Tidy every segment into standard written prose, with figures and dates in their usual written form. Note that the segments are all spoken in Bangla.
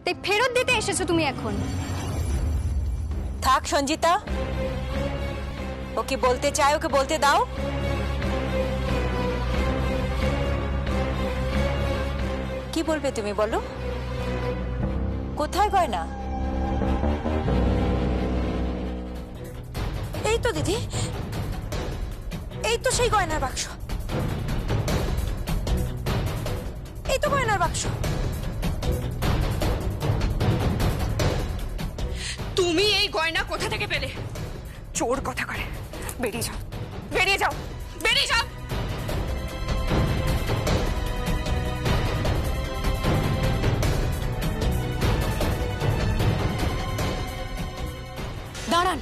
তাই ফেরত দিতে এসেছো তুমি এখন। থাক সঞ্জিতা, ওকে বলতে চাই, ওকে বলতে দাও। কি বলবে তুমি বলো? কোথায় গয়না? এই তো দিদি, এই তো সেই গয়নার বাক্স, এই তো গয়নার বাক্স। তুমি এই গয়না কোথা থেকে পেলে? চোর কথা করে, বেরিয়ে যাও, বেরিয়ে যাও, বেরিয়ে যাও। দাঁড়ান,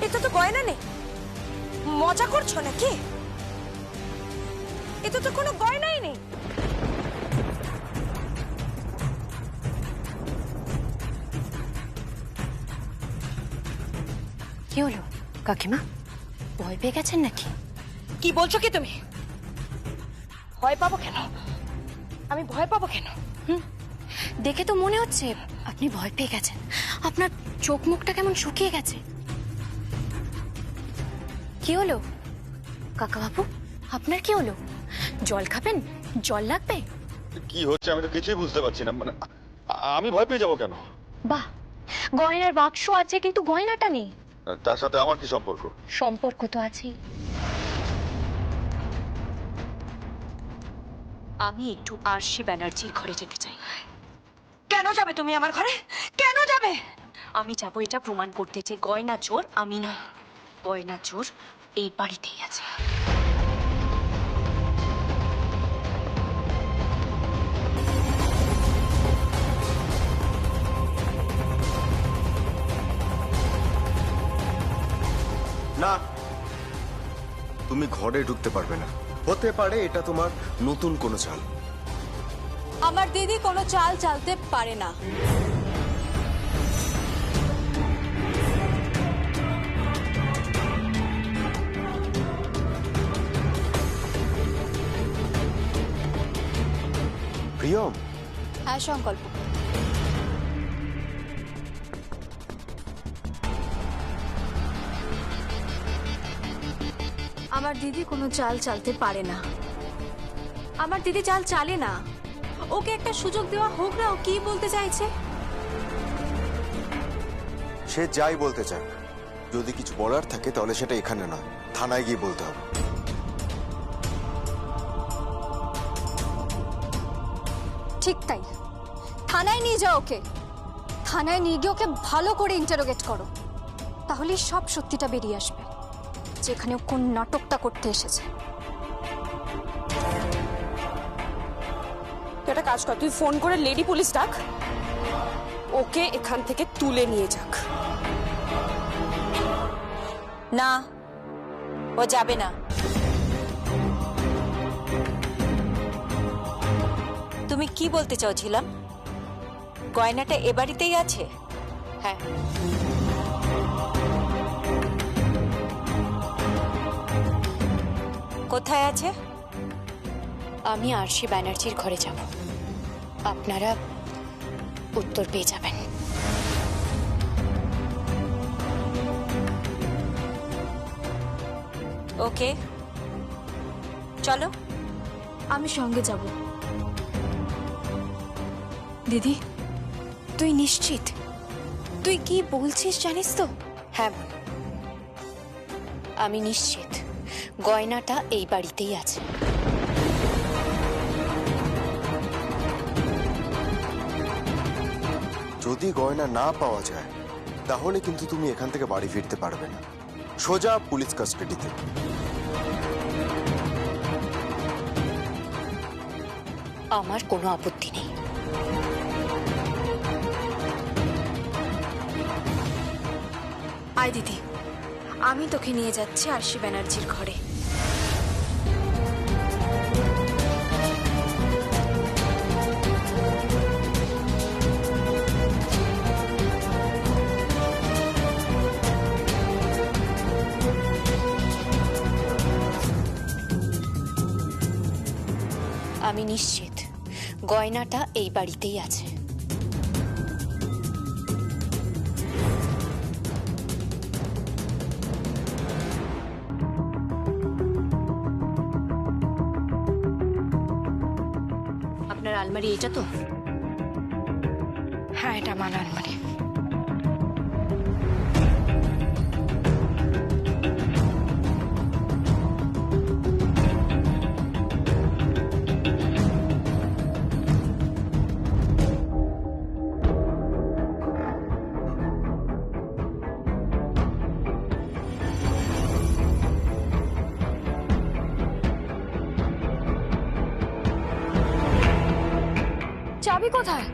এটা তো গয়না নেই। মজা করছো নাকি? এটা তো কোনো গয়নাই নেই। কি হলো কাকিমা, ভয় পেয়ে গেছেন নাকি? কি বলছো কি তুমি? ভয় পাবো কেন? আমি ভয় পাবো কেন? দেখে তো মনে হচ্ছে আপনি ভয় পেয়ে গেছেন। আপনার চোখ মুখটা কেমন শুকিয়ে গেছে। কি হলো কাকা বাবু, আপনার কি হলো? জল খাবেন? জল লাগবে? কি হচ্ছে আমি তো কিছুই বুঝতে পারছি না। মানে আমি ভয় পেয়ে যাবো কেন? বাহ, গয়নার বাক্স আছে কিন্তু গয়নাটা নেই। তার সাথে আমার কি সম্পর্ক? সম্পর্ক তো আছেই। আমি একটু আরশি ব্যানার্জির ঘরে যেতে চাই। কেন যাবে তুমি আমার ঘরে? কেন যাবে? আমি যাবো এটা প্রমাণ করতে যে গয়না চোর আমি নয়, গয়না চোর এই বাড়িতেই আছে। না, তুমি ঘরে ঢুকতে পারবে না। হতে পারে এটা তোমার নতুন কোনো চাল। আমার দিদি কোনো চাল চালতে পারে না। প্রিয়ম, হ্যাঁ সংকল্প, আমার দিদি কোনো চাল চালতে পারে না। আমার দিদি চাল চালে না। ওকে একটা সুযোগ দেওয়া হোক না। ও কি বলতে চাইছে? সে যাই বলতে চাক, যদি কিছু বলার থাকে তাহলে সেটা এখানে না, থানায় গিয়ে বলতে হবে। ঠিক তাই, থানায় নিয়ে যাও ওকে। থানায় নিয়ে গিয়ে ওকে ভালো করে ইন্টারোগেট করো, তাহলেই সব সত্যিটা বেরিয়ে আসবে যেখানে ও কোন নাটকটা করতে এসেছে। তুই একটা কাজ কর, তুই ফোন করে লেডি পুলিশ ডাক, ওকে এখান থেকে তুলে নিয়ে যাক। না, ও যাবে না। তুমি কি বলতে চাও ছিলাম? গয়নাটা এ বাড়িতেই আছে? হ্যাঁ, কোথায় আছে? আমি আরশি ব্যানার্জির ঘরে যাব, আপনারা উত্তর পেয়ে যাবেন। ওকে, চলো। আমি সঙ্গে যাব। দিদি, তুই নিশ্চিত? তুই কি বলছিস জানিস তো? হ্যাঁ বোন, আমি নিশ্চিত গয়নাটা এই বাড়িতেই আছে। যদি গয়না না পাওয়া যায় তাহলে কিন্তু তুমি এখান থেকে বাড়ি ফিরতে পারবে না, সোজা পুলিশ কাস্টাডিতে। আমার কোনো আপত্তি নেই। আয় দিদি, আমি তোকে নিয়ে যাচ্ছি আরশি ব্যানার্জির ঘরে। আমি নিশ্চিত গয়নাটা এই বাড়িতেই আছে। আপনার আলমারি এটা তো? হ্যাঁ, এটা আমার আলমারি। চাবি কোথায়?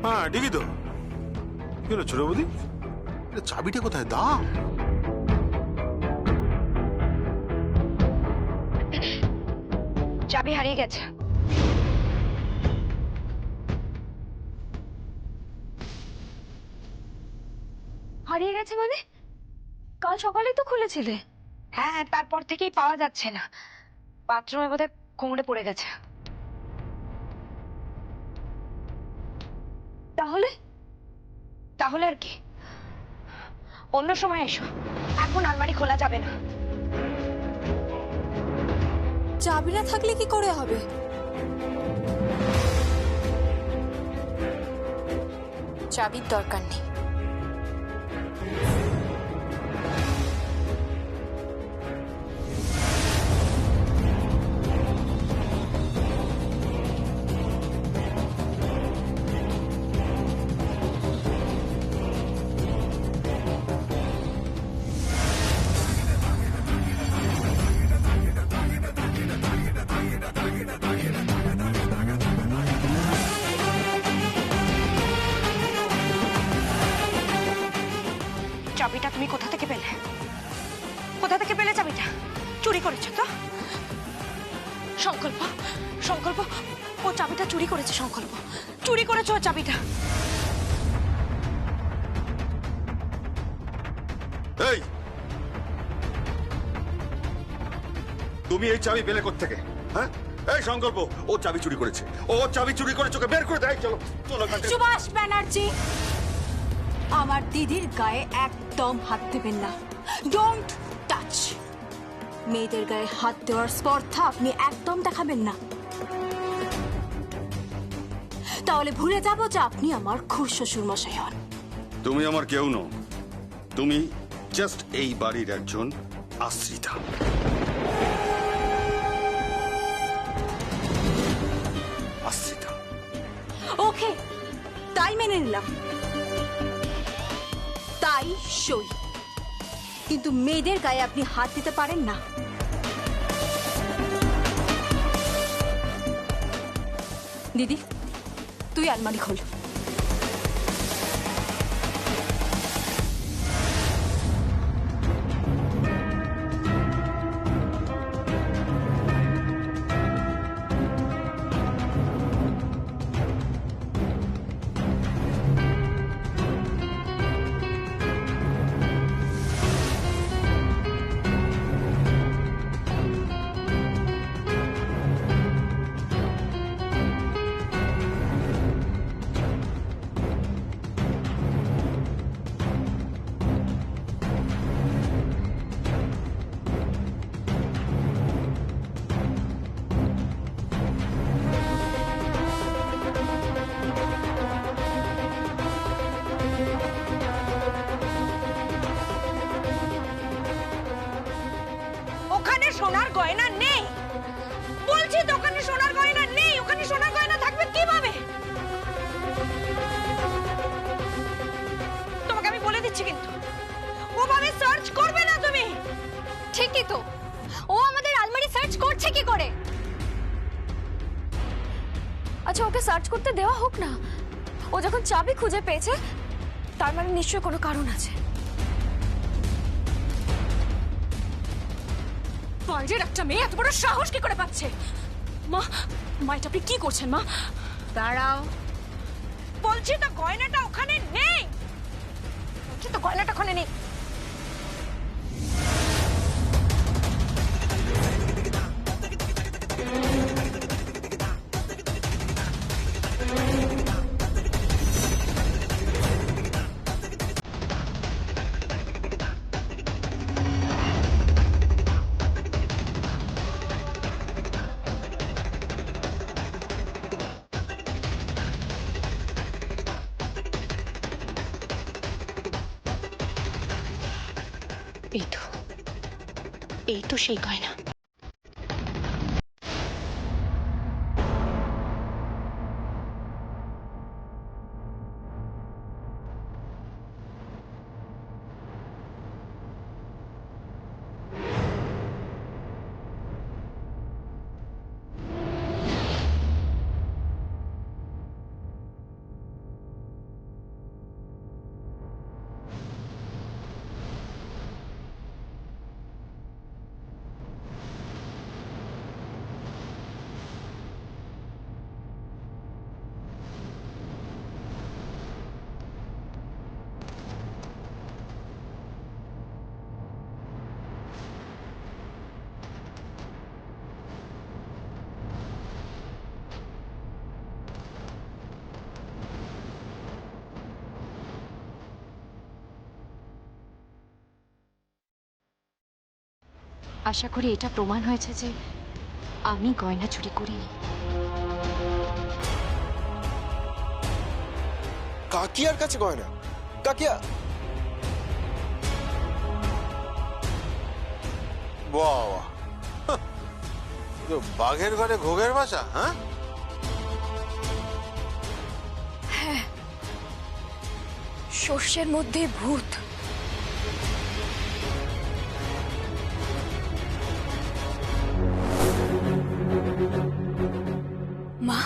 হ্যাঁ ঠিকই তো। কি হলো ছোট বৌদি, চাবিটা কোথায় দাও? চাবি হারিয়ে গেছে। হারিয়ে গেছে মানে? কাল সকালেই তো খুলেছিলে। হ্যাঁ, তারপর থেকেই পাওয়া যাচ্ছে না। বাথরুমে বোধহয় কোমরে পড়ে গেছে। তাহলে তাহলে আর কি, অন্য সময় এসো, এখন আলমারি খোলা যাবে না। চাবি না থাকলে কি করে হবে? চাবির দরকার নেই। চাবিটা তুমি কোথা থেকে পেলে? কোথা থেকে পেলে চাবিটা? চুরি করেছো তো? সংকল্প, সংকল্প, ও চাবিটা চুরি করেছে। সংকল্প, চুরি করেছো ও চাবিটা। এই, তুমি এই চাবি পেলে কোত্থেকে? হ্যাঁ, এই সংকল্প, ও চাবি চুরি করেছে। ও চাবি চুরি করেছে, ওকে বের করে দেয়। চলো চলো এখান থেকে। সুভাষ ব্যানার্জি, আমার দিদির গায়ে একদম হাত দেবেন না। Don't touch. মেয়েদের গায়ে হাত দেওয়ার স্পর্ধা আপনি একদম দেখাবেন না, তাহলে ভুলে যাব যে আপনি আমার খুব শ্বশুর মশাই হন। তুমি আমার কেউ নও, তুমি জাস্ট এই বাড়ির একজন আশ্রিতা। আশ্রিতা। ওকে, তাই মেনে নিলাম, তাই সই। কিন্তু মেয়েদের গায়ে আপনি হাত দিতে পারেন না। দিদি, তুই আলমারি খোল। ওখানে সোনার গয়না নেই। বলছি তো, ওখানে সোনার গয়না নেই। ওখানে সোনার গয়না থাকবে কিভাবে? তোমাকে আমি বলে দিচ্ছি, কিন্তু ওভাবে সার্চ করবে না তুমি। ঠিকই তো, ও আমাদের আলমারি সার্চ করছে কি করে? আচ্ছা, ওকে সার্চ করতে দেওয়া হোক না। ও যখন চাবি খুঁজে পেয়েছে তার মানে নিশ্চয়ই কোনো কারণ আছে। বাইরের একটা মেয়ে এত বড় সাহস কি করে পাচ্ছে? মা, মা এটা আপনি কি করছেন মা? দাঁড়াও, বলছি তো গয়নাটা ওখানে নেই। বলছি তো গয়নাটা ওখানে নেই। এই তো সেই গয়না। আশা করি এটা প্রমাণ হয়েছে যে আমি গয়না চুরি করিনি। কাকিয়ার কাছে গয়না? কাকিয়া বাবা, বাঘের ঘরে ঘোগের বাসা, হ্যাঁ? সর্ষের মধ্যে ভূত। মা,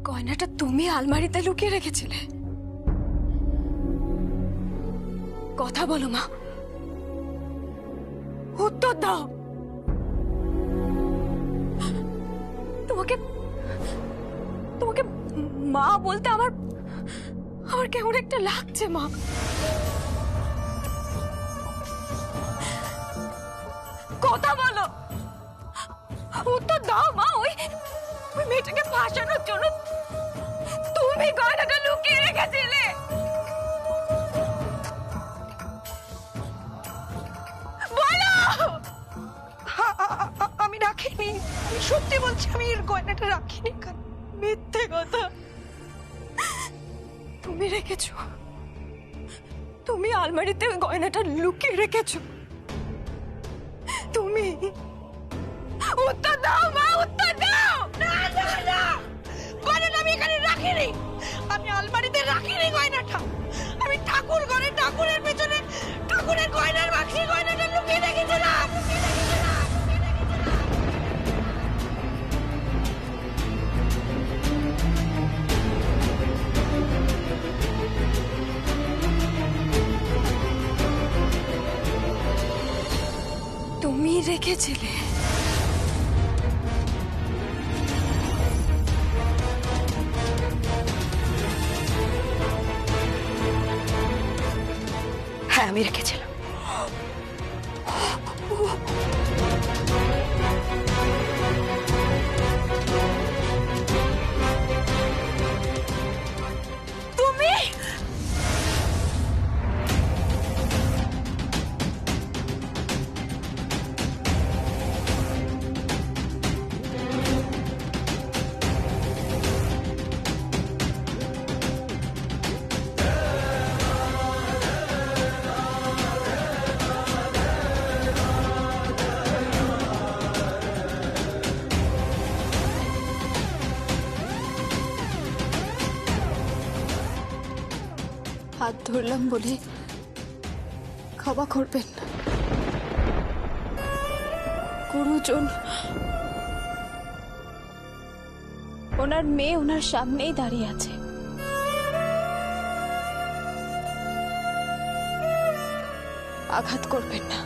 গয়নাটা তুমি আলমারিতে লুকিয়ে রেখেছিলে? কথা বলো মা, উত্তর দাও। তোমাকে তোমাকে মা বলতে আমার কেমন একটা লাগছে মা। কথা বলো, উত্তর দাও মা। ওই মেয়েটাকে ফাঁসানোর জন্য তুমি গয়নাটা লুকিয়ে রেখেছিলে? বলো। আমি রাখিনি, আমি সত্যি বলছি, আমি এর গয়নাটা রাখিনি। মিথ্যে কথা। তুমি রেখেছো, তুমি আলমারিতে ওই গয়নাটা লুকিয়ে রেখেছো। তুমি উত্তর দাও মা, উত্তর দাও। না না না, গয়নাটা আমি এখানে রাখিনি। আমি আলমারিতে রাখিনি গয়নাটা। আমি ঠাকুর ঘরে ঠাকুরের পেছনে ঠাকুরের গয়নার বাক্সে গয়নাটা লুকিয়ে রেখেছিলাম। তুমি রেখেছিলে? হ্যাঁ, আমি রেখেছিলাম। তুমি হাত ধরলাম বলে ক্ষমা করবেন। গুরুজন ওনার মেয়ে ওনার সামনেই দাঁড়িয়ে আছে। আঘাত করবেন না।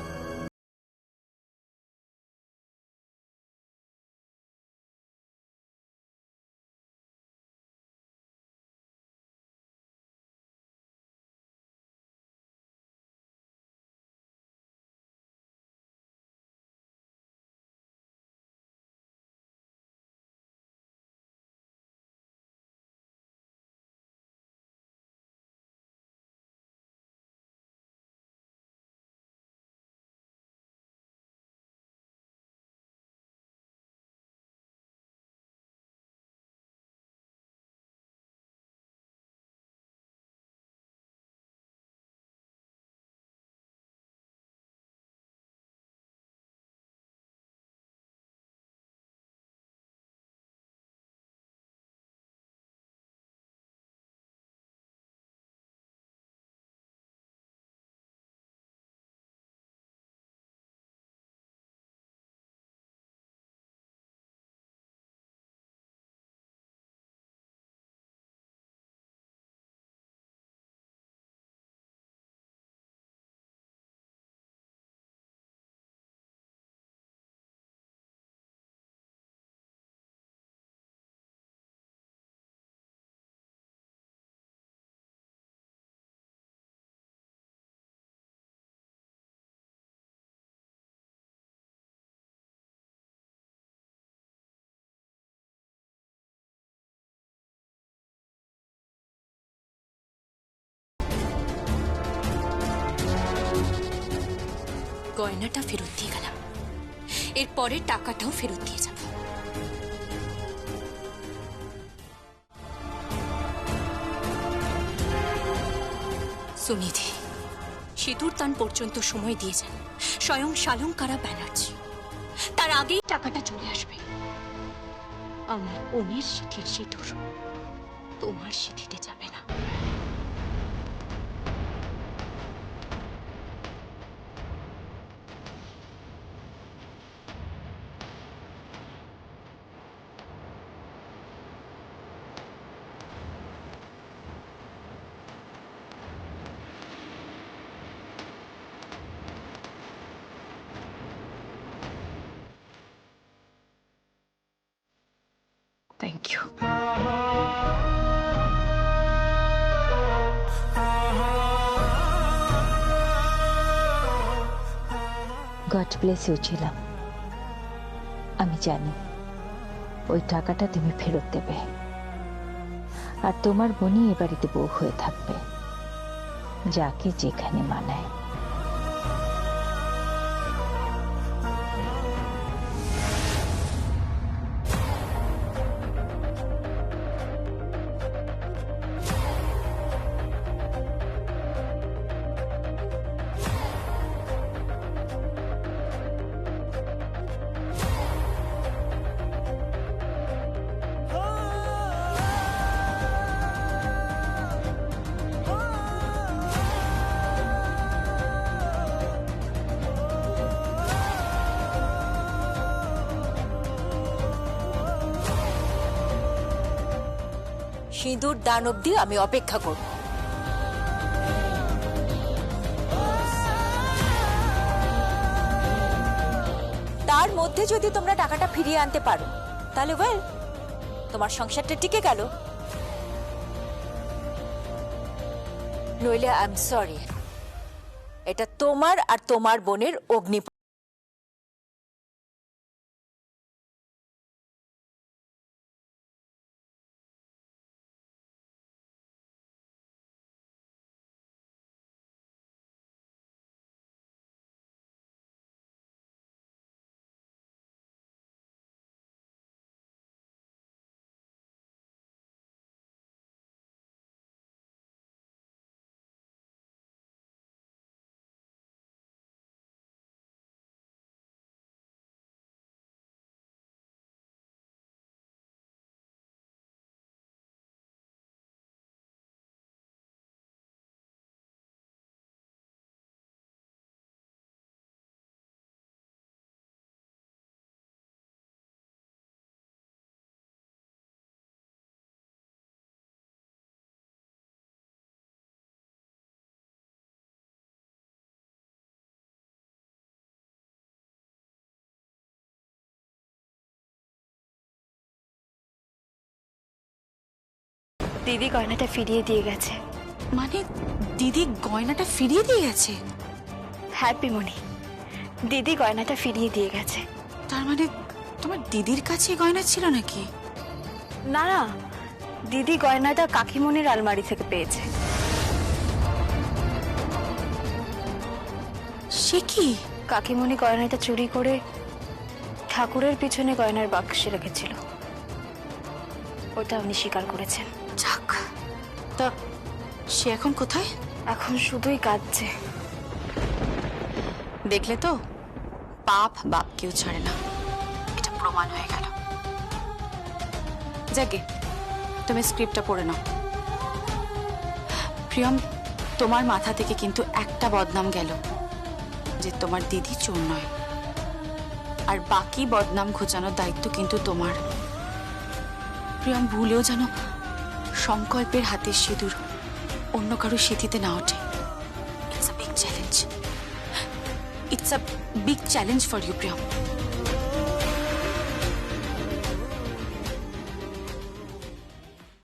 গয়নাটা ফেরত দিয়ে গেলাম, এরপরে টাকাটাও ফেরত দিয়ে যাব। সুনিধি সিঁদুর দান পর্যন্ত সময় দিয়েছেন স্বয়ং শালঙ্কারা ব্যানার্জি। তার আগেই টাকাটা চলে আসবে। আমার বোনের সিঁথির সিঁদুর তোমার সিঁথিতে যাবে না। Thank you. God bless you ছিলাম। আমি জানি ওই টাকাটা তুমি ফেরত দেবে, আর তোমার বোনই এ বাড়িতে বউ হয়ে থাকবে, যাকে যেখানে মানায়। সিঁদুর দান অবধি আমি অপেক্ষা করব। তার মধ্যে যদি তোমরা টাকাটা ফিরিয়ে আনতে পারো তাহলে ওয়েল, তোমার সংসারটা টিকে গেল। নইলে আই এম সরি, এটা তোমার আর তোমার বোনের অগ্নি দিদি গয়নাটা ফিরিয়ে দিয়ে গেছে। মানে দিদি গয়নাটা ফিরিয়ে দিয়ে গেছে? হ্যাঁ পিমনি, দিদি গয়নাটা ফিরিয়ে দিয়ে গেছে। তার মানে তোমার দিদির কাছে গয়না ছিল নাকি? না না, দিদি গয়নাটা কাকিমণির আলমারি থেকে পেয়েছে। সে কি? কাকিমণি গয়নাটা চুরি করে ঠাকুরের পিছনে গয়নার বাক্সে রেখেছিল, ওটা উনি স্বীকার করেছেন। যাক, তা সে এখন কোথায়? এখন শুধুই কাঁদছে। দেখলে তো, পাপ বাপ কেউ ছাড়ে না, এটা প্রমাণ হয়ে গেল। যাকে তুমি স্ক্রিপ্টটা পড়ে নাও। প্রিয়ম, তোমার মাথা থেকে কিন্তু একটা বদনাম গেল, যে তোমার দিদি চোর নয়, আর বাকি বদনাম ঘোচানোর দায়িত্ব কিন্তু তোমার। প্রিয়ম, ভুলেও যেন সংকল্পের হাতের সিঁদুর অন্য কারো সিঁথিতে না ওঠে। It's a big challenge, it's a big challenge for you Priyam.